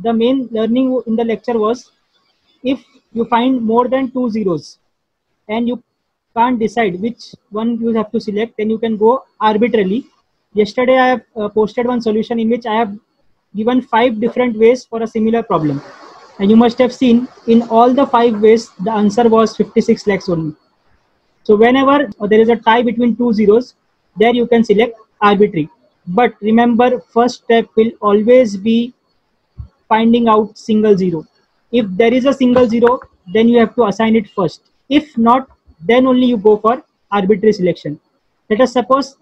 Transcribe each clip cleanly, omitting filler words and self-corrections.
the main learning in the lecture was, if you find more than 2 zeros and you can't decide which one you have to select, then you can go arbitrarily. Yesterday I have posted one solution in which I have given 5 different ways for a similar problem, and you must have seen in all the 5 ways the answer was 56 lakhs only. So whenever there is a tie between 2 zeros, there you can select arbitrary. But remember, first step will always be finding out single zero. If there is a single zero, then you have to assign it first. If not, then only you go for arbitrary selection. Let us suppose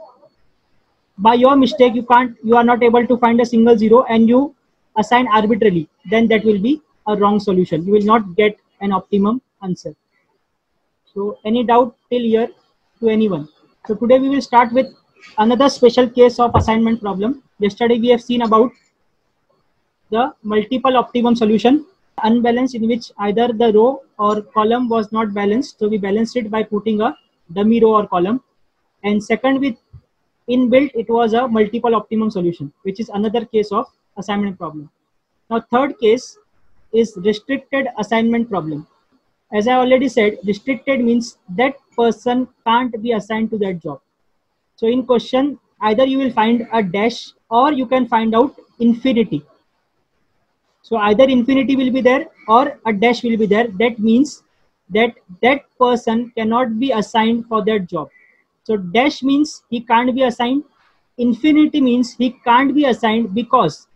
by your mistake you are not able to find a single zero and you assign arbitrarily, then that will be a wrong solution. You will not get an optimum answer. So any doubt till here to anyone? So today we will start with another special case of assignment problem. Yesterday we have seen about the multiple optimum solution, unbalanced, in which either the row or column was not balanced. So we balanced it by putting a dummy row or column. And second, with inbuilt, it was a multiple optimum solution, which is another case of assignment problem. Now third case is restricted assignment problem. As I already said, restricted means that person can't be assigned to that job. So in question, either you will find a dash or you can find out infinity. So either infinity will be there or a dash will be there. That means that that person cannot be assigned for that job. So dash means he can't be assigned. Infinity means he can't be assigned because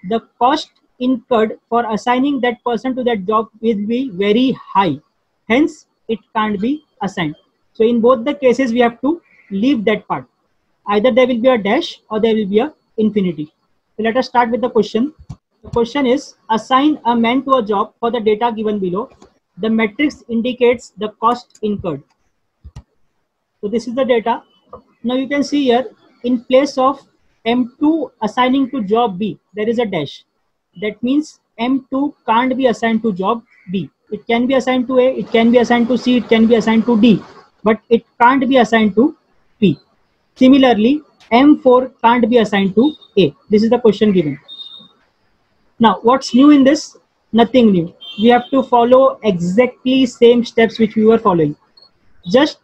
the cost incurred for assigning that person to that job will be very high. Hence, it can't be assigned. So in both the cases, we have to leave that part. Either there will be a dash or there will be a infinity. So let us start with the question. The question is, assign a man to a job for the data given below. The matrix indicates the cost incurred. So this is the data. Now you can see here, in place of M2 assigning to job B, there is a dash. That means M2 can't be assigned to job B. It can be assigned to A, it can be assigned to C, it can be assigned to D, but it can't be assigned to P. Similarly, M4 can't be assigned to A. This is the question given. Now, what's new in this? Nothing new. We have to follow exactly same steps which we were following. Just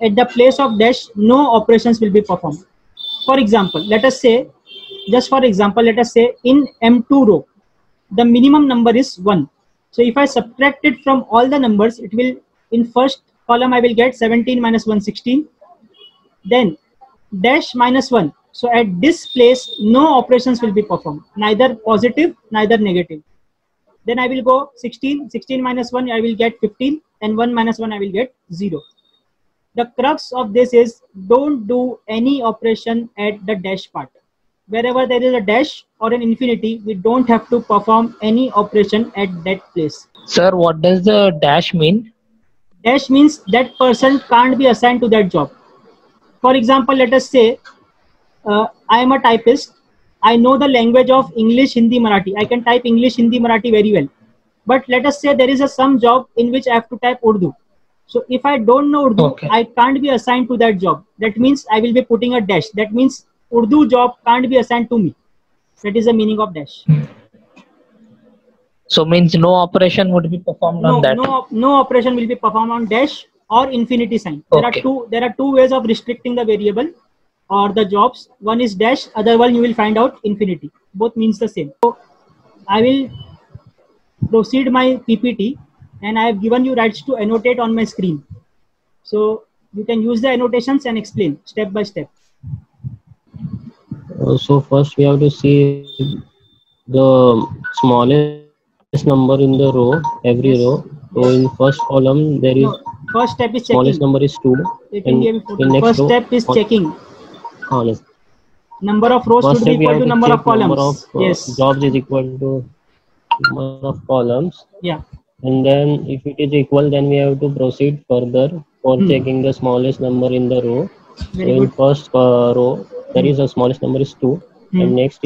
at the place of dash, no operations will be performed. For example, let us say, just for example, let us say in M2 row, the minimum number is 1. So if I subtract it from all the numbers, it will, in first column, I will get 17 minus 1, 16. Then dash minus 1. So at this place, no operations will be performed, neither positive, neither negative. Then I will go 16, 16 minus 1, I will get 15, and 1 minus 1, I will get 0. The crux of this is, don't do any operation at the dash part. Wherever there is a dash or an infinity, we don't have to perform any operation at that place. Sir, what does the dash mean? Dash means that person can't be assigned to that job. For example, let us say, I am a typist. I know the language of English, Hindi, Marathi. I can type English, Hindi, Marathi very well. But let us say there is some job in which I have to type Urdu. So if I don't know Urdu, I can't be assigned to that job. That means I will be putting a dash. That means Urdu job can't be assigned to me. That is the meaning of dash. So means no operation would be performed on that. No operation will be performed on dash or infinity sign. There are two ways of restricting the variable or the jobs. One is dash, other one you will find out infinity. Both means the same. So I will proceed my PPT, and I have given you rights to annotate on my screen. So you can use the annotations and explain step by step. So first we have to see the smallest number in the row, every row. So in first column there is first step is smallest checking. Number is 2. First step is checking. Yes. Number of rows should be equal to number of columns. Yes. Jobs is equal to number of columns. Yeah. And then if it is equal, then we have to proceed further for checking the smallest number in the row. Very so good. In first row there is the smallest number is 2, and next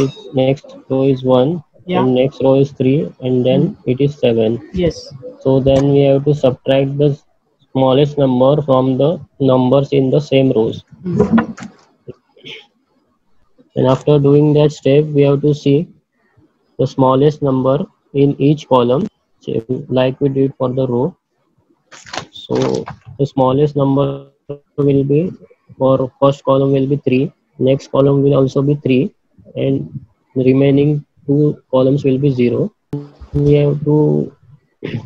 row is 1, and next row is 3, and then it is 7. Yes. So then we have to subtract the smallest number from the numbers in the same rows. And after doing that step, we have to see the smallest number in each column, like we did for the row. So the smallest number will be, for first column will be 3, next column will also be 3, and the remaining 2 columns will be 0. We have to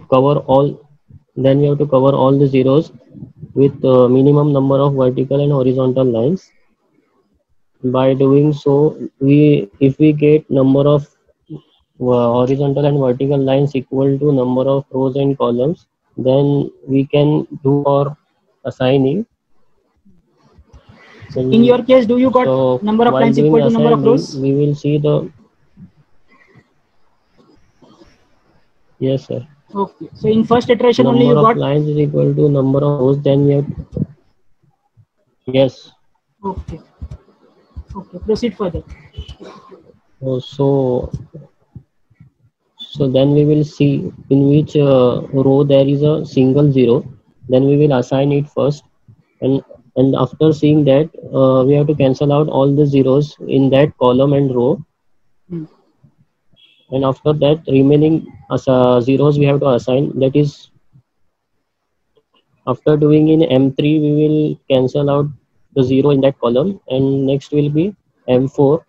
cover all, then we have to cover all the zeros with minimum number of vertical and horizontal lines. By doing so, if we get number of horizontal and vertical lines equal to number of rows and columns, then we can do our assigning. In your case, do you got so number of lines equal to number of rows? We will see the, yes sir. Okay, so in first iteration number only you got lines is equal to number of rows, then we have, yes. Okay, proceed further. So then we will see in which row there is a single zero, then we will assign it first, and after seeing that, we have to cancel out all the zeros in that column and row. And after that, remaining zeros we have to assign. That is, after doing in M3, we will cancel out the 0 in that column, and next will be M4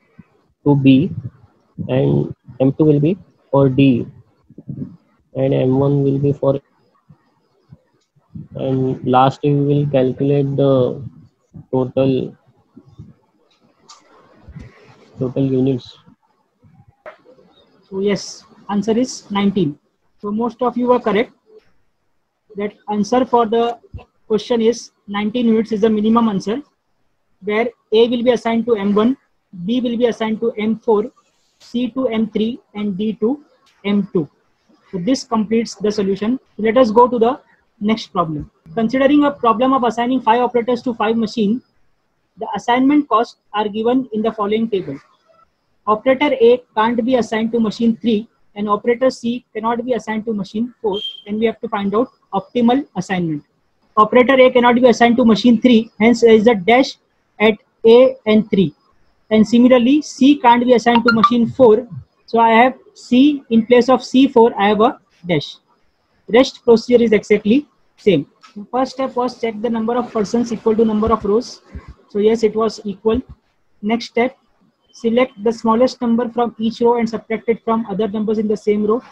to B, and M2 will be for D, and M1 will be for, and last we will calculate the total units. So yes, answer is 19. So most of you are correct. That answer for the question is 19 units is the minimum answer, where A will be assigned to M1, B will be assigned to M4, C to M3, and D to M2. So this completes the solution. Let us go to the next problem. Considering a problem of assigning 5 operators to 5 machines, the assignment costs are given in the following table. Operator A can't be assigned to machine 3 and operator C cannot be assigned to machine 4, and we have to find out optimal assignment. Operator A cannot be assigned to machine 3, hence there is a dash at A and 3. And similarly, C can't be assigned to machine 4, so I have C in place of C4, I have a dash. Rest procedure is exactly same. The first step was check the number of persons equal to number of rows. So yes, it was equal. Next step, select the smallest number from each row and subtract it from other numbers in the same row.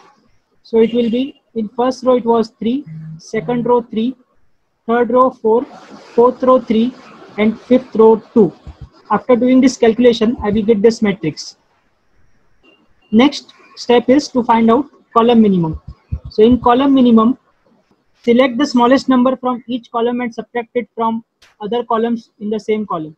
So it will be, in first row it was 3, second row 3, third row 4, fourth row 3, and fifth row 2. After doing this calculation, I will get this matrix. Next step is to find out column minimum. So in column minimum, select the smallest number from each column and subtract it from other columns in the same column.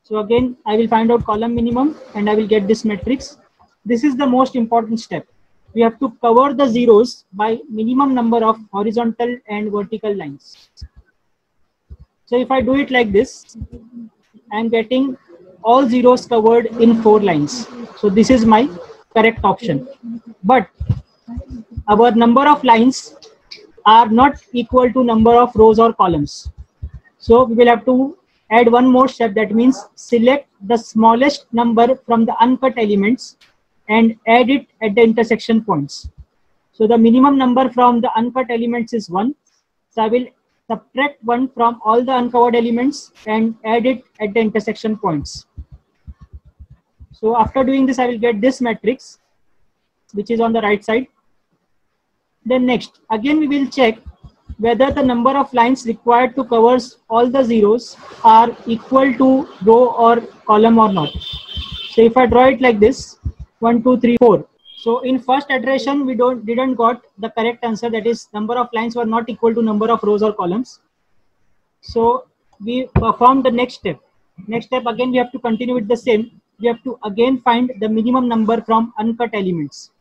So again, I will find out column minimum and I will get this matrix. This is the most important step. We have to cover the zeros by minimum number of horizontal and vertical lines. So if I do it like this, I am getting all zeros covered in 4 lines. So this is my correct option. But our number of lines are not equal to number of rows or columns. So we will have to add one more step, that means select the smallest number from the uncut elements and add it at the intersection points. So the minimum number from the uncut elements is 1. So I will subtract 1 from all the uncovered elements and add it at the intersection points. So after doing this, I will get this matrix, which is on the right side. Then next, again we will check whether the number of lines required to cover all the zeros are equal to row or column or not. So if I draw it like this, 1, 2, 3, 4. So in first iteration, we didn't got the correct answer, that is number of lines were not equal to number of rows or columns. So we perform the next step. Next step, again we have to continue with the same. We have to again find the minimum number from uncut elements.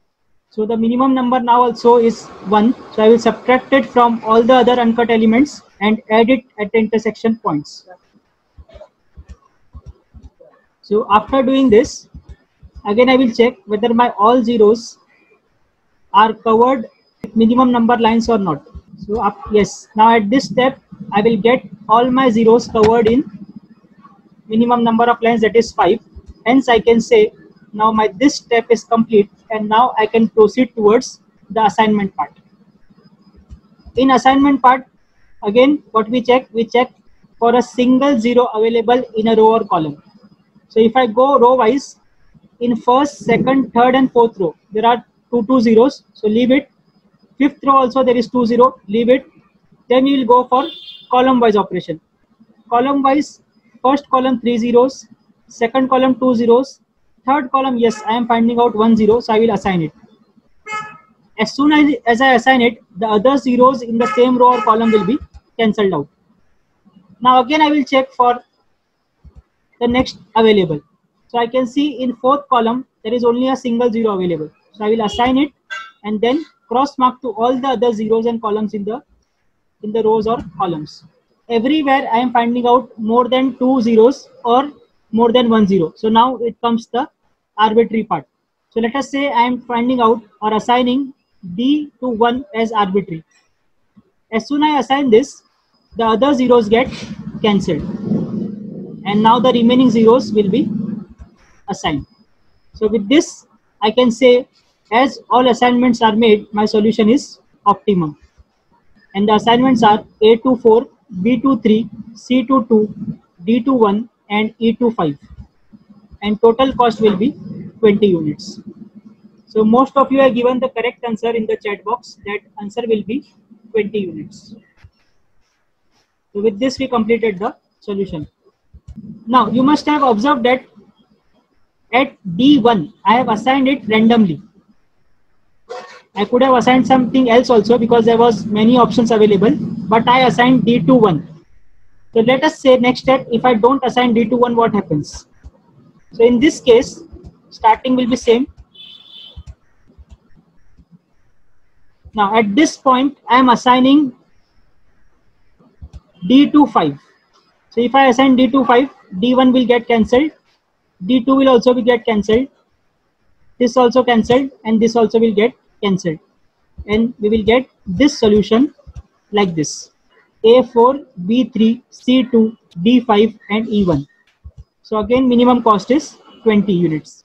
So the minimum number now also is 1. So I will subtract it from all the other uncut elements and add it at the intersection points. So after doing this, again I will check whether my all zeros are covered with minimum number lines or not. So yes, now at this step, I will get all my zeros covered in minimum number of lines, that is 5. Hence I can say Now this step is complete, and now I can proceed towards the assignment part. In assignment part, again, what we check for a single zero available in a row or column. So if I go row wise, in first, second, third and fourth row, there are two zeros, so leave it. Fifth row also there is 2 0, leave it. Then we will go for column wise operation. Column wise, first column 3 zeros, second column 2 zeros, third column, yes, I am finding out 1 0, so I will assign it. As soon as I assign it, the other zeros in the same row or column will be cancelled out. Now again I will check for the next available. So I can see in fourth column there is only a single zero available. So I will assign it and then cross mark to all the other zeros and columns in the rows or columns. Everywhere I am finding out more than 2 zeros or more than 1 0. So now it comes the arbitrary part. So let us say I am finding out or assigning D to 1 as arbitrary. As soon as I assign this, the other zeros get cancelled, and now the remaining zeros will be assigned. So with this, I can say as all assignments are made, my solution is optimum. And the assignments are A to 4, B to 3, C to 2, D to 1 and E to 5. And total cost will be 20 units. So most of you have given the correct answer in the chat box. That answer will be 20 units. So with this we completed the solution. Now you must have observed that at D1 I have assigned it randomly. I could have assigned something else also because there was many options available, but I assigned D to 1. So let us say next step, if I don't assign D to 1, what happens? So in this case, starting will be same. Now at this point, I am assigning D to 5. So if I assign D to 5, D1 will get cancelled, D2 will also be get cancelled, this also cancelled, and this also will get cancelled. And we will get this solution like this: A4, B3, C2, D5 and E1. So again minimum cost is 20 units.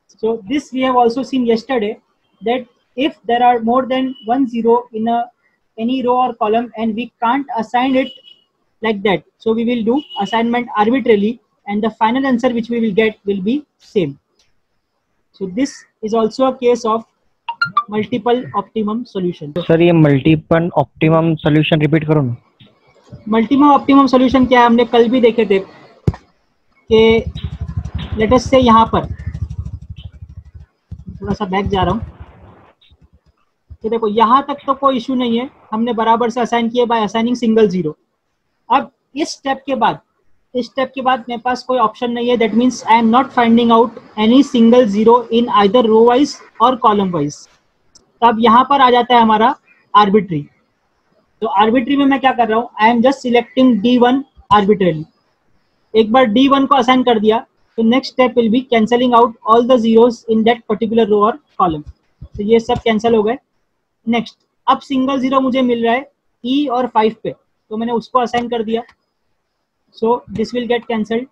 So this we have also seen yesterday, that if there are more than 1 0 in any row or column and we can't assign it like that, so we will do assignment arbitrarily and the final answer which we will get will be same. So this is also a case of multiple optimum solution. Sir ये multiple optimum solution repeat करो ना. Multiple optimum solution क्या है, हमने कल भी देखे थे कि लेट अस से यहाँ पर थोड़ा सा बैक जा रहा हूँ. तो देखो यहाँ तक तो कोई इशू नहीं है, हमने बराबर से असाइन किए बाय असाइनिंग सिंगल जीरो. अब इस स्टेप के बाद मेरे पास कोई ऑप्शन नहीं है. That means I am not finding out any single zero in either row wise और कॉलम वाइज. तो अब यहाँ पर आ जाता है हमारा आर्बिट्री. तो आर्बिट्री में मैं क्या कर रहा हूँ, I am just selecting D1 arbitrarily. एक बार D1 को असाइन कर दिया तो next step will be cancelling out all the zeros in that particular row और कॉलम. तो ये सब कैंसिल हो गए. नेक्स्ट अब सिंगल जीरो मुझे मिल रहा है E और 5 पे, तो मैंने उसको असाइन कर दिया. So this will get cancelled.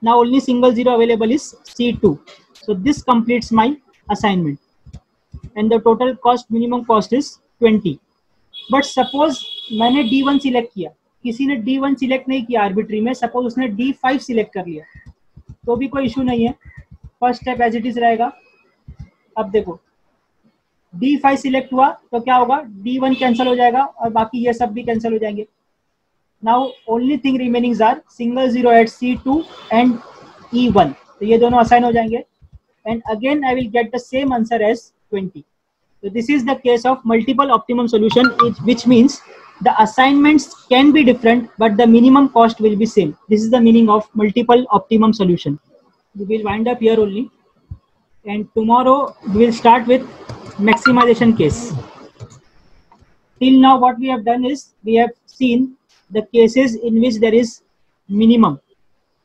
Now only single zero available is C2. So this completes my assignment. And the total cost, minimum cost is 20. But suppose मैंने D1 select किया, किसी ने D1 select नहीं किया arbitrary में, suppose उसने D5 select कर लिया, तो भी कोई issue नहीं है. First step as it is रहेगा. अब देखो D5 select हुआ तो क्या होगा, D1 cancel हो जाएगा और बाकी ये सब भी cancel हो जाएंगे. Now only thing remaining are single zero at C2 and E1. तो ये दोनों assign हो जाएंगे. And again I will get the same answer as 20. So this is the case of multiple optimum solution, which means the assignments can be different but the minimum cost will be same. This is the meaning of multiple optimum solution. We will wind up here only, and tomorrow we will start with maximization case. Till now what we have done is we have seen the cases in which there is minimum.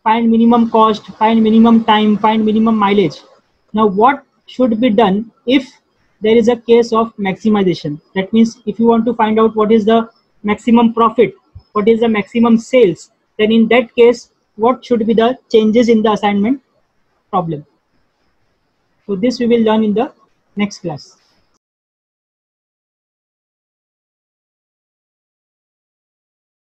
Find minimum cost, find minimum time, find minimum mileage. Now what should be done if there is a case of maximization? That means if you want to find out what is the maximum profit, what is the maximum sales, then in that case what should be the changes in the assignment problem? So this we will learn in the next class.